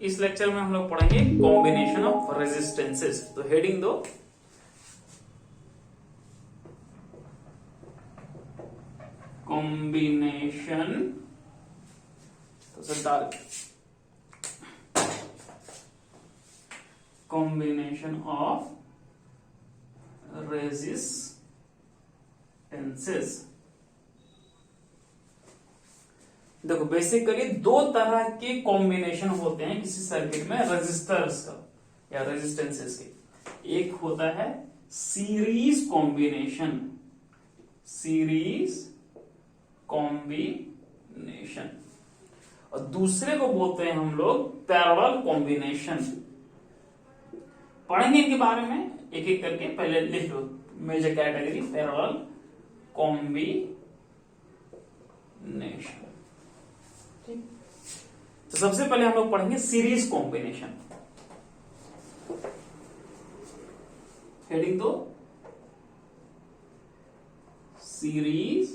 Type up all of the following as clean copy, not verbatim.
इस लेक्चर में हम लोग पढ़ेंगे कॉम्बिनेशन ऑफ रेजिस्टेंसेस। तो हेडिंग दो, कॉम्बिनेशन, तो सरदार कॉम्बिनेशन ऑफ रेजिस्टेंसेस। देखो बेसिकली दो तरह के कॉम्बिनेशन होते हैं किसी सर्किट में रेजिस्टर्स का या रेजिस्टेंसेस के। एक होता है सीरीज कॉम्बिनेशन, सीरीज कॉम्बिनेशन, और दूसरे को बोलते हैं हम लोग पैरेलल कॉम्बिनेशन। पढ़ेंगे इनके बारे में एक एक करके, पहले लिख लो मेजर कैटेगरी पैरेलल कॉम्बिनेशन। तो सबसे पहले हम लोग पढ़ेंगे सीरीज कॉम्बिनेशन। हेडिंग दो, सीरीज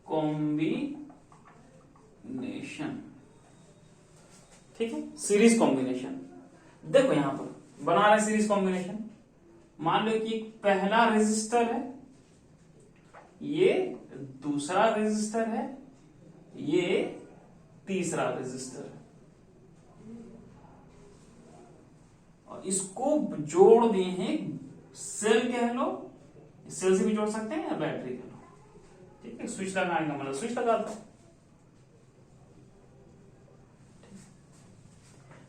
कॉम्बिनेशन। ठीक है, सीरीज कॉम्बिनेशन। देखो यहां पर बना रहे सीरीज कॉम्बिनेशन। मान लो कि पहला रेजिस्टर है, ये दूसरा रेजिस्टर है, ये तीसरा रेजिस्टर है, और इसको जोड़ दिए हैं सेल कह लो, सेल से भी जोड़ सकते हैं या बैटरी कह लो। ठीक है, स्विच लगाने का मतलब स्विच लगा दो।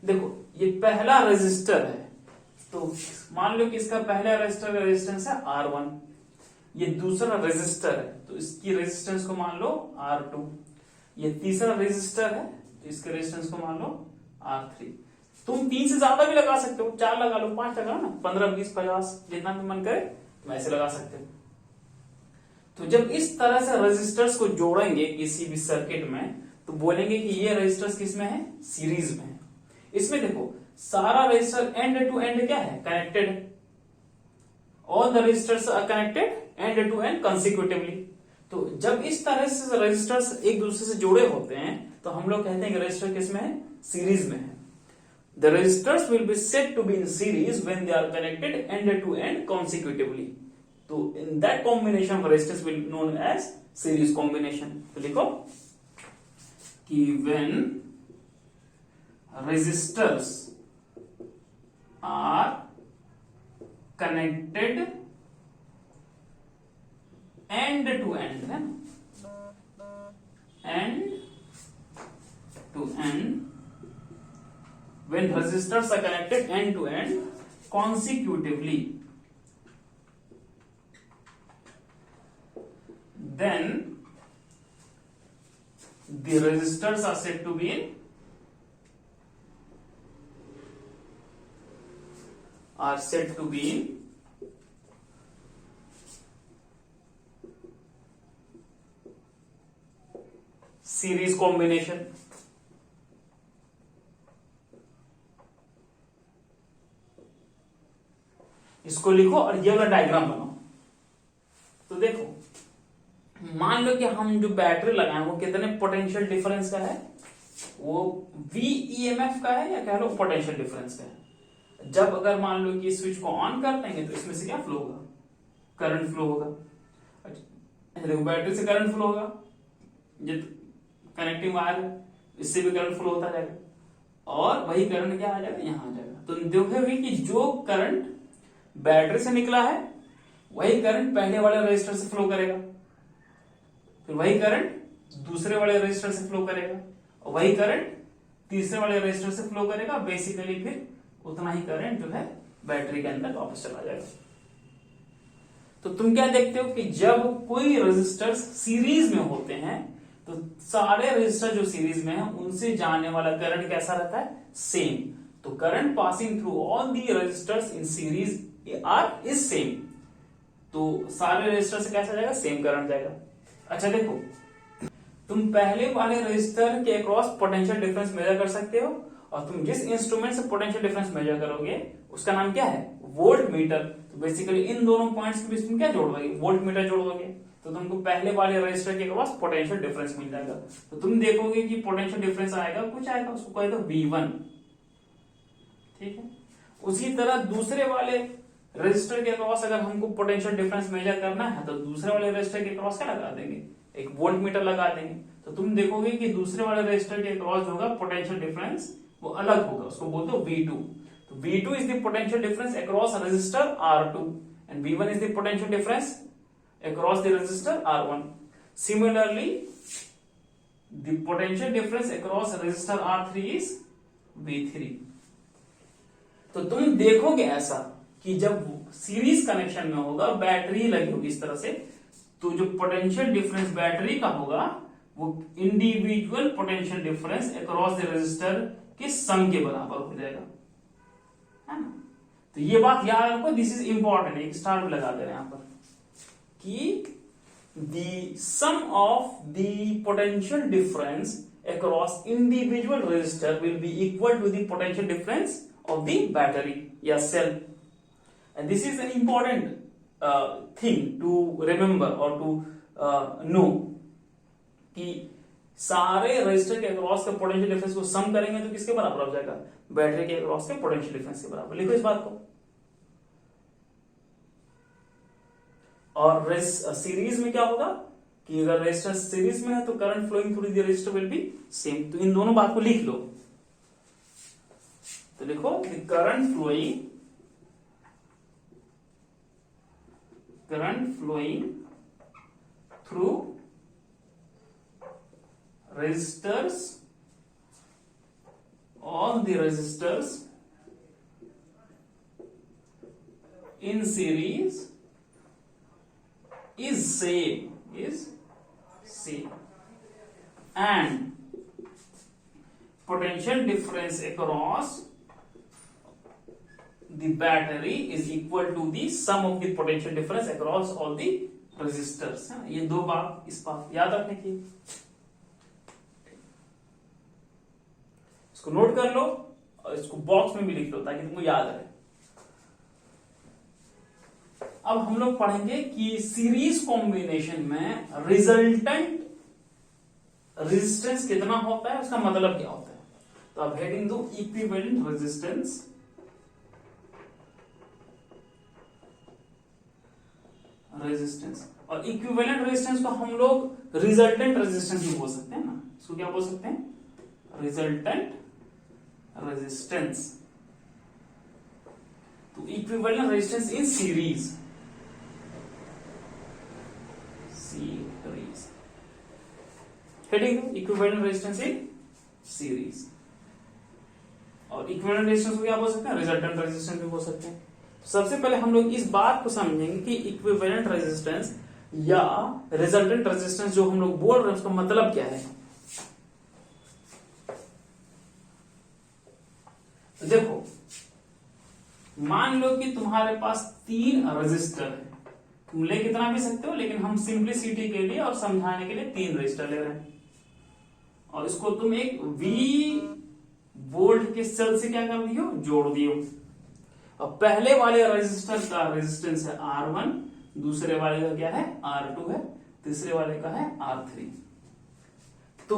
देखो ये पहला रेजिस्टर है, तो मान लो कि इसका पहला रेजिस्टर का रेजिस्टेंस है R1, ये दूसरा रेजिस्टर है तो इसकी रेजिस्टेंस को मान लो R2, ये तीसरा रेजिस्टर है तो इसके रेजिस्टेंस को मान लो R3। तुम 3 से ज्यादा भी लगा सकते हो, 4 लगा लो, 5 लगा ना, 15, 20, 50 जितना भी मन करे तुम ऐसे लगा सकते हो। तो जब इस तरह से रेजिस्टर्स को जोड़ेंगे किसी भी सर्किट में तो बोलेंगे कि ये रेजिस्टर्स किसमें है, सीरीज में है। इसमें देखो सारा रेजिस्टर एंड टू एंड क्या है, कनेक्टेड है। All the resistors are connected end to end consecutively. तो जब इस तरह से रेजिस्टर्स एक दूसरे से जुड़े होते हैं तो हम लोग कहते हैं कि रेजिस्टर किसमें है, सीरीज में है। The resistors will be said to be in series when they are connected end to end consecutively. So in that combination of resistors will be known as series combination. तो लिखो कि when resistors are connected end to end, है ना, end to end, when resistors are connected end to end consecutively, then the resistors are said to be in series combination। इसको लिखो और ये वाला डायग्राम बनाओ। तो देखो मान लो कि हम जो बैटरी लगाए वो कितने पोटेंशियल डिफरेंस का है, वो VEMF का है या कह लो पोटेंशियल डिफरेंस का है। जब अगर मान लो कि स्विच को ऑन कर देंगे तो इसमें से क्या फ्लो होगा, करंट फ्लो होगा। देखो बैटरी से करंट फ्लो होगा, ये कनेक्टिंग वायर है, इससे भी करंट फ्लो होता जाएगा, और वही करंट क्या आ जाएगा, यहां आ जाएगा। तो देखोगे कि जो करंट बैटरी से निकला है वही करंट पहले वाले रेजिस्टर से फ्लो करेगा, फिर वही करंट दूसरे वाले रेजिस्टर से फ्लो करेगा, और वही करंट तीसरे वाले रेजिस्टर से फ्लो करेगा। बेसिकली फिर उतना ही करंट जो है बैटरी के अंदर वापस चला जाएगा। तो तुम क्या देखते हो कि जब कोई रेजिस्टर्स सीरीज में होते हैं तो सारे रेजिस्टर जो सीरीज में है उनसे जाने वाला करंट कैसा रहता है, सेम। तो current passing through all the resistors in series are is same. तो सारे रेजिस्टर से कैसा जाएगा, सेम करंट जाएगा। अच्छा देखो तुम पहले वाले रेजिस्टर के अक्रॉस पोटेंशियल डिफरेंस मेजर कर सकते हो, और तुम जिस इंस्ट्रूमेंट से पोटेंशियल डिफरेंस मेजर करोगे उसका नाम क्या है, वोल्ट मीटर। तो बेसिकली इन दोनों पॉइंट्स के बीच तुम क्या जोड़ दोगे, वोल्ट मीटर जोड़ दोगे। तो तुमको पहले वाले रजिस्टर के अक्रॉस पोटेंशियल डिफरेंस मिल जाएगा। तो तुम देखोगे कि पोटेंशियल डिफरेंस आएगा, कुछ आएगा, उसको कहेगा V1। ठीक है। उसी तरह दूसरे वाले रजिस्टर के अक्रॉस अगर हमको पोटेंशियल डिफरेंस मेजर करना है तो दूसरे वाले रजिस्टर के अक्रॉस क्या लगा देंगे, एक वोल्ट मीटर लगा देंगे। तो तुम देखोगे कि दूसरे वाले रजिस्टर के अक्रॉस जो होगा पोटेंशियल डिफरेंस वो अलग होगा, उसको बोलते हो V2। तो V2 is the potential difference across register R2 and V1 is the potential difference across the resistor R1. Similarly, the potential difference across resistor R3 is V3. तो तुम देखोगे ऐसा कि जब सीरीज कनेक्शन में होगा, बैटरी लगी होगी इस तरह से, तो जो पोटेंशियल डिफरेंस बैटरी का होगा वो individual potential difference across the resistor के सम के बराबर हो जाएगा, है ना। तो ये बात याद रखो, दिस इज इंपॉर्टेंट, एक स्टार भी लगा दे रहे हैं यहां पर कि the sum of the potential difference across individual resistor will be equal to the potential difference of the battery या cell, and this is an important thing to remember or to know कि सारे resistor के across के potential difference को सम करेंगे तो किसके बराबर हो जाएगा, बैटरी के अक्रॉस के पोटेंशियल डिफरेंस के बराबर। लिखो इस बात को। और सीरीज में क्या होगा कि अगर रेजिस्टेंस सीरीज में है तो current flowing through the resistor will be same. तो इन दोनों बात को लिख लो। तो लिखो current flowing through resistors, all the resistors in series is same and potential difference across the battery is equal to the sum of the potential difference across all the resistors। ये दो बात इस बात याद रखने की, इसको नोट कर लो और इसको बॉक्स में भी लिख लो ताकि तुमको याद रहे। अब हम लोग पढ़ेंगे कि सीरीज कॉम्बिनेशन में रिजल्टेंट रेजिस्टेंस कितना होता है, उसका मतलब क्या होता है। तो अब हेडिंग दो इक्विवेलेंट रेजिस्टेंस और इक्विवेलेंट रेजिस्टेंस को हम लोग रिजल्टेंट रेजिस्टेंस भी बोल सकते हैं ना। इसको क्या बोल सकते हैं, रिजल्टेंट रेजिस्टेंस। तो equivalent resistance in series heading equivalent resistance in series. और इक्विवेलेंट रेजिस्टेंस को क्या बोल सकते हैं, रिजल्टेंट रेजिस्टेंस भी बोल सकते हैं। सबसे पहले हम लोग इस बात को समझेंगे कि इक्विवेलेंट रेजिस्टेंस या रिजल्टेंट रेजिस्टेंस जो हम लोग बोल रहे हैं उसका मतलब क्या है। तो देखो, मान लो कि तुम्हारे पास 3 रजिस्टर है, तुम ले कितना भी सकते हो, लेकिन हम सिंप्लिसिटी के लिए और समझाने के लिए 3 रजिस्टर ले रहे हैं। और इसको तुम एक V वोल्ट के सेल से क्या कर दियो, जोड़ दियो। और पहले वाले रजिस्टर का रेजिस्टेंस है R1, दूसरे वाले का क्या है R2 है, तीसरे वाले का है R3। तो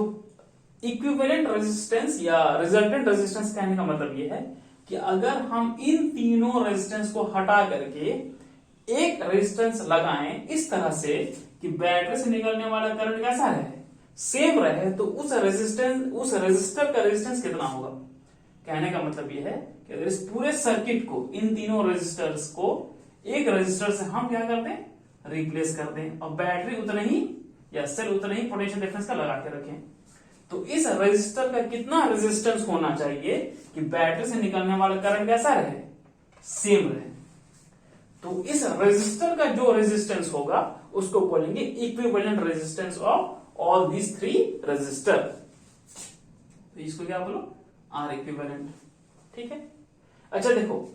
इक्विवेलेंट रेजिस्टेंस या रिजल्टेंट रेजिस्टेंस कहने का मतलब यह है कि अगर हम इन तीनों रेजिस्टेंस को हटा करके एक रेजिस्टेंस लगाएं इस तरह से कि बैटरी से निकलने वाला करंट कैसा रहे, सेम रहे, तो उस रेजिस्टर का रेजिस्टेंस कितना होगा। कहने का मतलब यह है कि अगर इस पूरे सर्किट को, इन तीनों रेजिस्टर्स को एक रेजिस्टर से हम क्या कर दें, रिप्लेस कर दें और बैटरी उतना ही या सेल उतना ही पोटेंशियल डिफरेंस का लगा के रखें, तो इस रेजिस्टर का कितना रेजिस्टेंस होना चाहिए कि बैटरी से निकलने वाला करंट कैसा रहे, सेम रहे। तो इस रेजिस्टर का जो रेजिस्टेंस होगा उसको बोलेंगे equivalent resistance of all these 3 resistor. तो इसको क्या बोलो, आर इक्विवेलेंट। ठीक है। अच्छा देखो,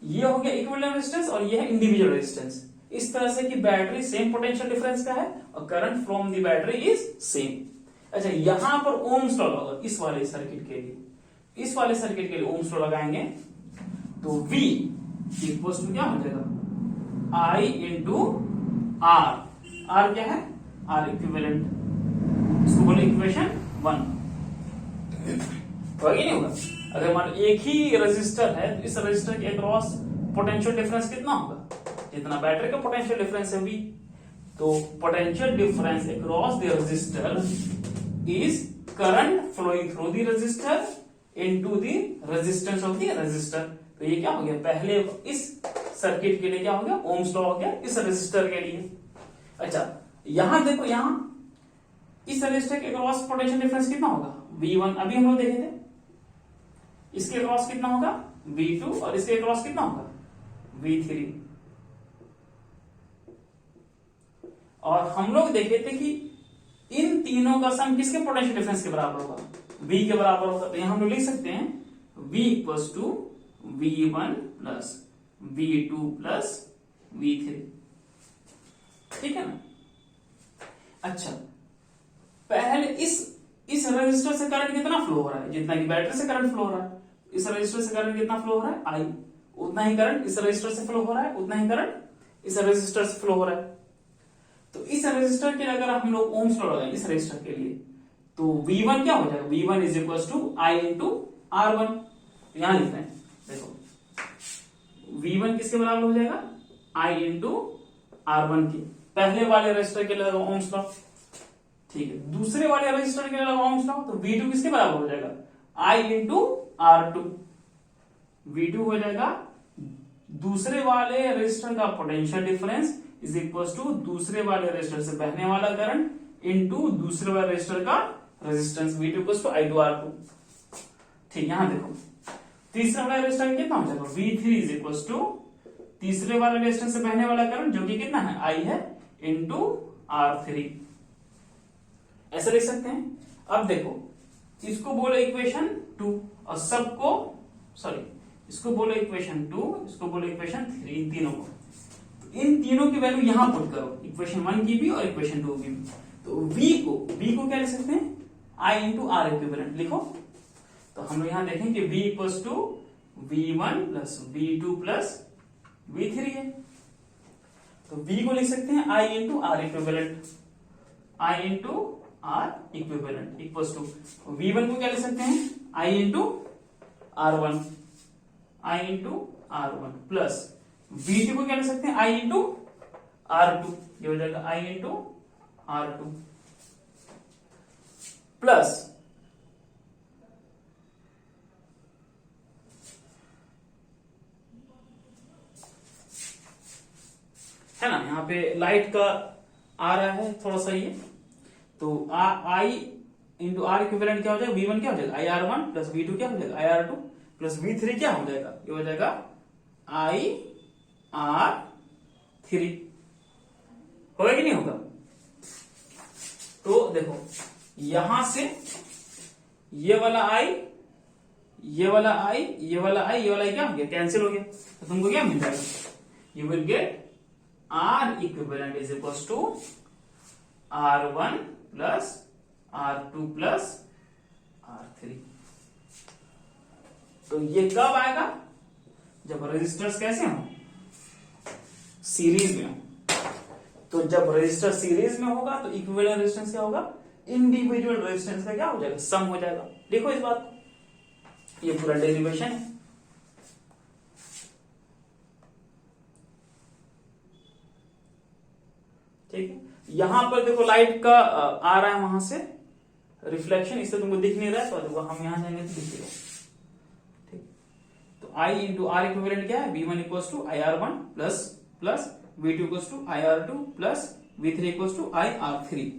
ये हो गया इक्विवेलेंट रेजिस्टेंस और ये है इंडिविजुअल रेजिस्टेंस। इस तरह से कि बैटरी सेम पोटेंशियल डिफरेंस का है और current from the battery is same. अच्छा, यहां पर ओम्स लॉ लगा इस वाले सर्किट के लिए, इस वाले सर्किट के लिए ओम्स लॉ लगाएंगे तो V इक्वल्स टू क्या हो जाएगा, I इंटू R आर क्या है, आर इक्विवेलेंट, इसको बोले इक्वेशन 1। होगा कि नहीं होगा? अगर मान एक ही रेजिस्टर है तो इस रेजिस्टर के अक्रॉस पोटेंशियल डिफरेंस कितना होगा, जितना बैटरी का पोटेंशियल डिफरेंस है V, तो potential difference across the resistor is current flowing through the resistor into the resistance of the resistor. तो ये क्या हो गया, पहले इस सर्किट के लिए क्या हो गया, ओम्स लॉ हो गया इस रेजिस्टर के लिए। अच्छा यहां देखो, यहां इस रेजिस्टर के अक्रॉस पोटेंशियल डिफरेंस कितना होगा, V1 अभी हम लोग देखे थे, इसके अक्रॉस कितना होगा V2 और इसके अक्रॉस कितना होगा V3। और हम लोग देखे थे कि इन तीनों का सम किसके पोटेंशियल डिफरेंस के बराबर होगा, V के बराबर होगा। तो यहां हम लोग लिख सकते हैं V equals to V1 plus V2 plus V3, ठीक है ना। अच्छा पहले इस रेजिस्टर से करंट कितना फ्लो हो रहा है, जितना कि बैटरी से करंट फ्लो हो रहा है, इस रेजिस्टर से करंट कितना फ्लो हो रहा है I, उतना ही करंट इस रेजिस्टर से फ्लो हो रहा है, उतना ही करंट इस रेजिस्टर से फ्लो हो रहा है। तो इस रेजिस्टर के लिए अगर हम लोग ओम्स लॉ लगाएं इस रेजिस्टर के लिए, तो V1 क्या हो जाएगा, V1 is equals to I into R1। यहां लिख रहे हैं, देखो V1 किसके बराबर हो जाएगा, I इंटू R1 के, पहले वाले रेजिस्टर के लिए लगा ओम्स लॉ, ठीक है। दूसरे वाले रेजिस्टर के लिए लगा ओम्स लॉ, तो V2 किसके बराबर हो जाएगा, I इंटू R2। V2 हो जाएगा दूसरे वाले रेजिस्टर का potential difference is equal to दूसरे वाले रेजिस्टर से बहने वाला करंट इनटू दूसरे वाले रेजिस्टर का resistance, V2 equal to I2 R2। ठीक, यहां देखो तीसरे वाले रेजिस्टर कितना हो जाएगा, V3 इज इक्वल टू तीसरे वाले रेजिस्टर से बहने वाला करंट जो कि कितना है I है इंटू R3, ऐसा लिख सकते हैं। अब देखो इसको बोलो इक्वेशन 2 और सबको सॉरी इसको बोलो इक्वेशन 2, इसको बोलो इक्वेशन 3, इन तीनों को, तो इन तीनों की वैल्यू यहां पुट करो, इक्वेशन 1 की भी और इक्वेशन 2 की भी। तो V को क्या लिख सकते हैं, I इंटू R इक्विवेलेंट लिखो। तो हम लोग यहां देखें कि V equals to V1 plus V2 plus V3 है, तो V को लिख सकते हैं I into R equivalent, I into R equivalent equals to V1 को क्या लिख सकते हैं, I into R1, I into R1 plus V2 को क्या लिख सकते हैं, I इंटू R2, ये हो जाएगा I इंटू R2 प्लस है ना, यहां पे लाइट का आ रहा है थोड़ा सा ये, तो I इंटू R इक्विवेलेंट क्या हो जाएगा, V1 क्या हो जाएगा IR1 प्लस V2 क्या हो जाएगा IR2 प्लस V3 क्या हो जाएगा, ये हो जाएगा IR3, होगा कि नहीं होगा। तो देखो यहां से ये वाला I, ये वाला I, ये वाला I, ये वाला I क्या हो गया, कैंसिल हो गया, तो तुमको क्या मिल जाएगा, you will get R equivalent is equal to R1 plus R2 plus R3। तो ये कब आएगा, जब रेजिस्टर्स कैसे हो, सीरीज में हो। तो जब रेजिस्टर सीरीज में होगा तो इक्विवेलेंट रेजिस्टेंस क्या होगा, इंडिविजुअल रेजिस्टेंस का क्या हो जाएगा, सम हो जाएगा। देखो इस बात को, ये पूरा डेरिवेशन है। ठीक है, यहां पर देखो लाइट का आ रहा है वहां से रिफ्लेक्शन, इससे तुमको दिख नहीं रहा है, तो देखो हम यहां जाएंगे तो दिखेगा। ठीक, तो I इंटू R इक्विवेलेंट क्या है, V1 equals to IR1 plus plus V2 equals to IR2 plus V3 equals to IR3।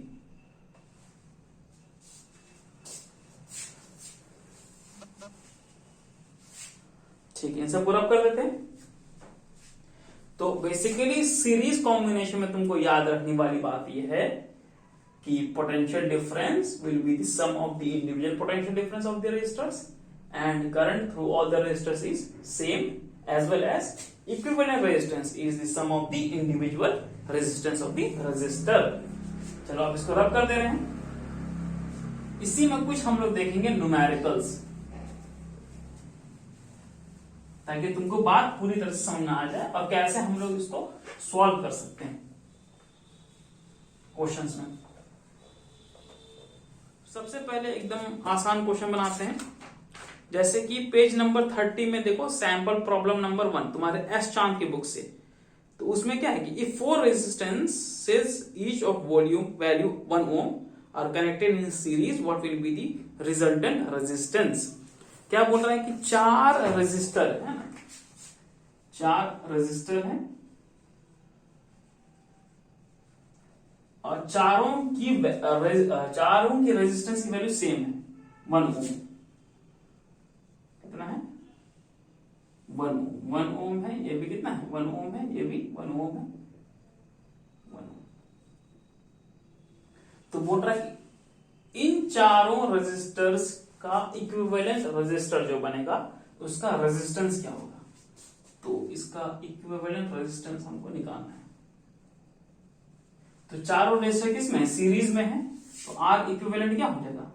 ठीक है, इनसे पूरा कर लेते हैं। तो बेसिकली सीरीज कॉम्बिनेशन में तुमको याद रखने वाली बात यह है कि potential difference will be the sum of the individual potential difference of the resistors and current through all the resistors is same, as well as equivalent resistance is the sum of the individual resistance of the resistor. चलो आप इसको रब कर दे रहे हैं। इसी में कुछ हम लोग देखेंगे न्यूमेरिकल्स, ताकि तुमको बात पूरी तरह से समझ में आ जाए और कैसे हम लोग इसको सॉल्व कर सकते हैं। क्वेश्चंस में। सबसे पहले एकदम आसान क्वेश्चन बनाते हैं, जैसे कि पेज नंबर 30 में देखो सैंपल प्रॉब्लम नंबर 1 तुम्हारे एस चांद की बुक से। तो उसमें क्या है कि if 4 resistances each of volume value 1 ohm are connected in series what will be the resultant resistance. क्या बोल रहा है कि 4 रेजिस्टर है ना, 4 रेजिस्टर है और चारों की रेजिस्टेंस की वैल्यू सेम है 1 ओम। कितना है 1 ओम है, ये भी कितना है 1 ओम है, ये भी 1 ओम है 1 ओम। तो बोल रहा है कि इन चारों रेजिस्टर्स का इक्विवेलेंट रेजिस्टर जो बनेगा उसका रेजिस्टेंस क्या होगा। तो इसका इक्विवेलेंट रेजिस्टेंस हमको निकालना है। तो चारों रेजिस्टर किस में है, सीरीज में है। तो आर इक्विवेलेंट क्या हो जाएगा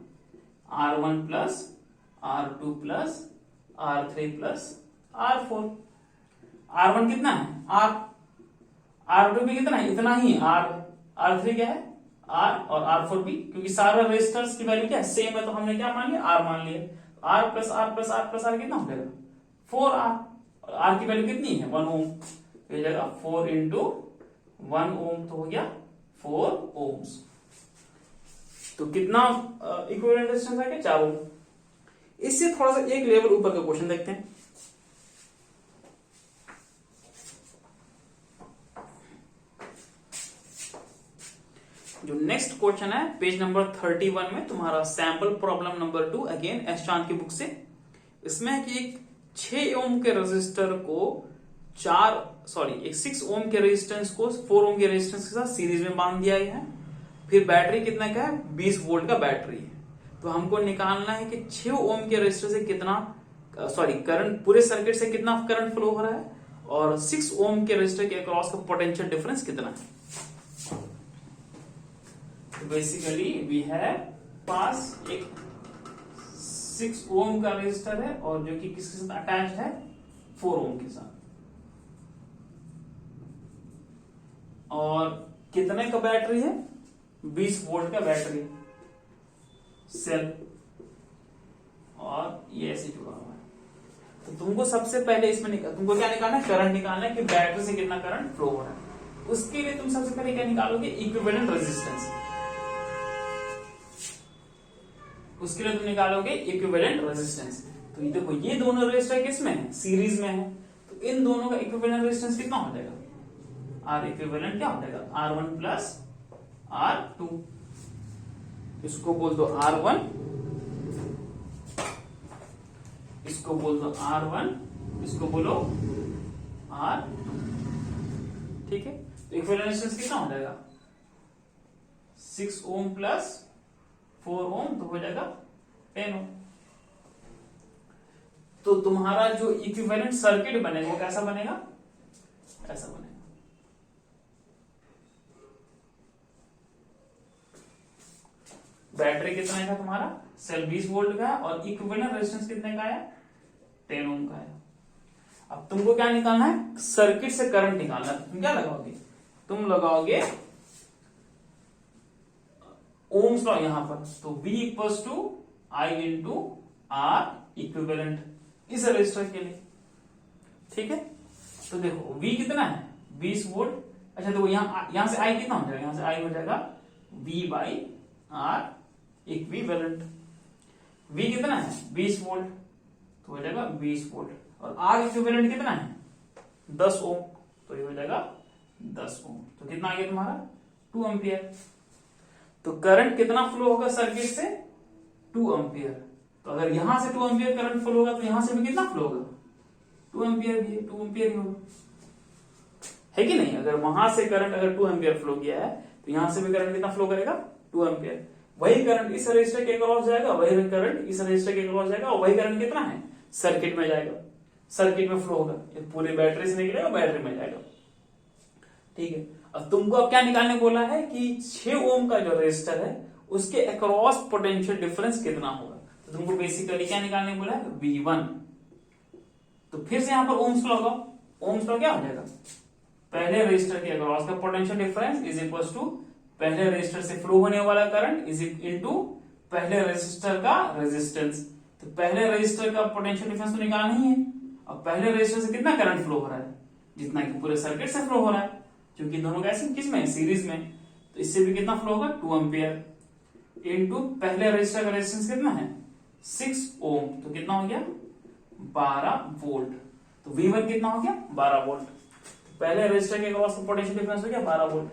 R1 plus R2 plus R3 plus R4। R1 कितना है R2 भी कितना है, इतना ही R3 क्या है R और R4 भी, क्योंकि सारे रेजिस्टर्स की वैल्यू क्या है सेम है, तो हमने क्या मान लिया R मान लिया। R plus R plus R plus R कितना हो जाएगा 4R, और R की वैल्यू कितनी है 1 ओम, तो ये जाएगा 4 इंटू 1 ओम, तो हो गया 4 ओम्स। तो कितना इक्विवेलेंट रेजिस्टेंस है 4 ओम। इससे थोड़ा सा एक लेवल ऊपर का क्वेश्चन देखते हैं। जो नेक्स्ट क्वेश्चन है पेज नंबर 31 में तुम्हारा sample problem number 2 again S चांद की बुक से। इसमें है कि एक 6 ओम के रेजिस्टर को एक 6 ओम के रेजिस्टेंस को 4 ओम के रेजिस्टेंस के साथ सीरीज में बांध दिया गया है। फिर बैटरी कितना का है 20 वोल्ट का बैटरी है। तो हमको निकालना है कि 6 ओम के रेजिस्टर से कितना करंट, पूरे सर्किट से कितना करंट फ्लो हो रहा है और 6 ओम के रेजिस्टर के अक्रॉस का पोटेंशियल डिफरेंस कितना है। तो बेसिकली वी हैव पास एक 6 ओम का रेजिस्टर है और जो कि किसके साथ अटैच है 4 ओम के साथ, और कितने का बैटरी है 20 वोल्ट का बैटरी सेल, और ये ऐसे जुड़ा हुआ है। तो तुमको सबसे पहले इसमें तुमको क्या निकालना है, करंट निकालना है कि बैटरी से कितना करंट फ्लो हो रहा है। उसके लिए तुम सबसे पहले क्या निकालोगे इक्विवेलेंट रेजिस्टेंस। उसके लिए तुम निकालोगे इक्विवेलेंट रेजिस्टेंस। तो ये देखो ये दोनों रेजिस्टर किसमें है सीरीज में है, तो इन दोनों का इक्विवेलेंट रेजिस्टेंस कितना हो जाएगा आर इक्विवेलेंट क्या हो जाएगा R1 प्लस R2। इसको बोल दो R1, इसको बोल दो R1, इसको बोलो R2। ठीक है, तो इक्विवेलेंट रेजिस्टेंस कितना हो जाएगा 6 ओम प्लस 4 ओम, तो हो जाएगा 10 ओम। तो तुम्हारा जो इक्विवेलेंट सर्किट बनेगा वो कैसा बनेगा, ऐसा बनेगा। बैटरी कितना है तुम्हारा सेल 20 वोल्ट का है और इक्विवेलेंट रेजिस्टेंस कितने का है 10 ओम का है। अब तुमको क्या निकालना है सर्किट से करंट निकालना है। तुम क्या लगाओगे, तुम लगाओगे ओम्स लॉ यहां पर, तो V equals to I into R equivalent इस रजिस्टर के लिए। ठीक है, तो देखो V कितना है 20 वोल्ट। अच्छा देखो यहां से I कितना हो जाएगा, यहां से I हो जाएगा V by R equivalent. V कितना है 20 वोल्ट, तो हो जाएगा 20 वोल्ट, और R इक्विवेलेंट कितना है 10 ओम, तो ये हो जाएगा 10 ओम। तो कितना आ गया तुम्हारा 2 एम्पियर। तो करंट कितना फ्लो होगा सर्किट से 2 एम्पियर। तो अगर यहां से 2 एम्पियर करंट फ्लो होगा तो यहां से भी कितना फ्लो होगा 2 एम्पियर भी, 2 एम्पियर ही होगा, है कि नहीं। अगर वहां से करंट अगर 2 एम्पियर फ्लो किया है तो यहां से भी करंट कितना फ्लो करेगा 2 एम्पियर। वही करंट इस रजिस्टर के अक्रॉस जाएगा, वही करंट इस रजिस्टर के अक्रॉस जाएगा, और वही करंट कितना है सर्किट में जाएगा, सर्किट में फ्लो होगा, पूरे बैटरी से निकलेगा बैटरी में जाएगा। ठीक है, अब तुमको अब क्या निकालने बोला है कि 6 ओम का जो रेजिस्टर है उसके अक्रॉस पोटेंशियल डिफरेंस कितना होगा। तो तुमको बेसिकली क्या निकालने बोला है V1। तो फिर से यहां पर ओम्स लॉ लगाओ। ओम्स लॉ क्या हो जाएगा, पहले रेजिस्टर के अक्रॉस का potential difference is equal to पहले रेजिस्टर से फ्लो होने वाला करंट इज इनटू पहले रेजिस्टर का रेजिस्टेंस। तो पहले रेजिस्टर का पोटेंशियल डिफरेंस तो निकालना ही है, और पहले रेजिस्टर से कितना करंट फ्लो हो रहा है, जितना कि पूरे सर्किट से फ्लो हो रहा है, क्योंकि दोनों कैसे किस में सीरीज में, तो इससे भी कितना फ्लो होगा 2 एम्पियर इनटू पहले रेजिस्टर का रेजिस्टेंस कितना है 6 ओम, तो कितना हो गया 12 वोल्ट। तो V1 कितना हो गया 12 वोल्ट। पहले रेजिस्टर के अक्रॉस पोटेंशियल डिफरेंस हो गया 12 वोल्ट।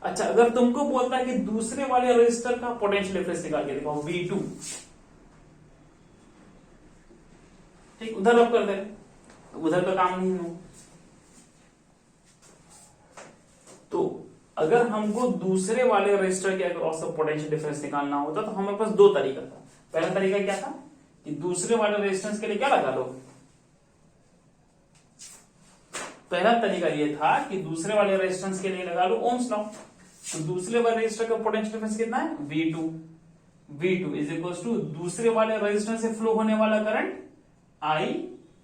अच्छा, अगर तुमको बोलता है कि दूसरे वाले रेजिस्टर का पोटेंशियल डिफरेंस निकाल के दिखाओ V2, ठीक, उधर अब कर दे, तो उधर का काम नहीं हो। तो अगर हमको दूसरे वाले रेजिस्टर के अक्रॉस पोटेंशियल डिफरेंस निकालना होता तो हमारे पास दो तरीका था। पहला तरीका क्या था कि दूसरे वाले रेजिस्टेंस के लिए क्या लगा लो, पहला तरीका ये था कि दूसरे वाले रेजिस्टेंस के लिए लगा लो ओम्स लॉ। तो दूसरे वाले रेजिस्टर का पोटेंशियल डिफरेंस कितना है V2 इज इक्वल टू दूसरे वाले रेजिस्टेंस से फ्लो होने वाला करंट I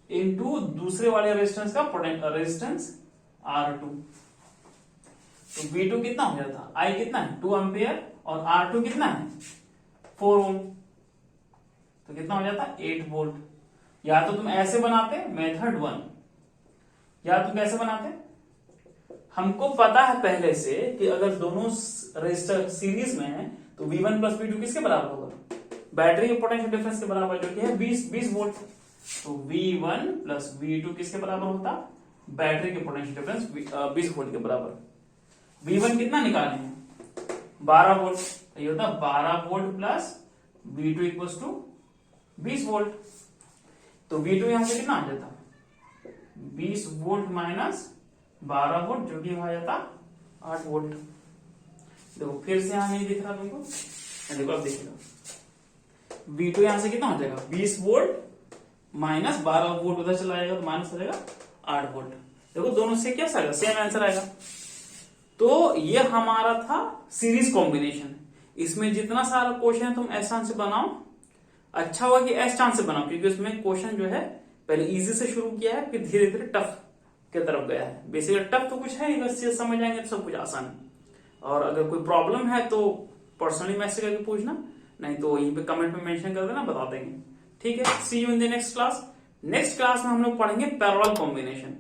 इंटू दूसरे वाले रेजिस्टेंस का रेजिस्टेंस R2। तो V2 कितना हो जाता, I कितना है 2 एम्पियर और R2 कितना है 4 ओम, तो कितना हो जाता 8 वोल्ट। या तो तुम ऐसे बनाते मेथड 1, या तुम कैसे बनाते, हमको पता है पहले से कि अगर दोनों रेजिस्टर सीरीज में है तो V1 प्लस V2 किसके बराबर होगा, बैटरी के पोटेंशियल डिफरेंस के बराबर, जो कि है 20 वोल्ट। तो V1 प्लस V2 किसके बराबर होता, बैटरी के पोटेंशियल डिफरेंस 20 वोल्ट के बराबर। V1 कितना निकाले हैं 12 वोल्ट, तो ये होता 12 volt plus V2 equals to 20 volt. तो V2 यहां से कितना आ जाता 20 वोल्ट माइनस 12 वोल्ट, जो कि आ जाता 8 वोल्ट। देखो फिर से यहां नहीं दिख रहा तुमको, देखो अब देख लो V2 यहां से कितना हो जाएगा 20 वोल्ट माइनस 12 वोल्ट, उधर चला जाएगा तो माइनस हो जाएगा 8 वोल्ट। देखो दोनों से क्या आएगा, सेम आंसर आएगा। तो ये हमारा था सीरीज कॉम्बिनेशन। इसमें जितना सारा क्वेश्चन है तुम एस चांस से बनाओ, अच्छा हुआ कि एस चांस से बनाओ, क्योंकि उसमें क्वेश्चन जो है पहले इजी से शुरू किया है, फिर धीरे धीरे टफ की तरफ गया है। बेसिकली टफ तो कुछ है ही, बस ये समझ आएंगे तो सब कुछ आसान है। और अगर कोई प्रॉब्लम है तो पर्सनली मैसेज करके पूछना, नहीं तो यहीं पे कमेंट में मेंशन कर देना, बता देंगे। ठीक है, see you in the next class. Next class में हम लोग पढ़ेंगे पैरेलल कॉम्बिनेशन।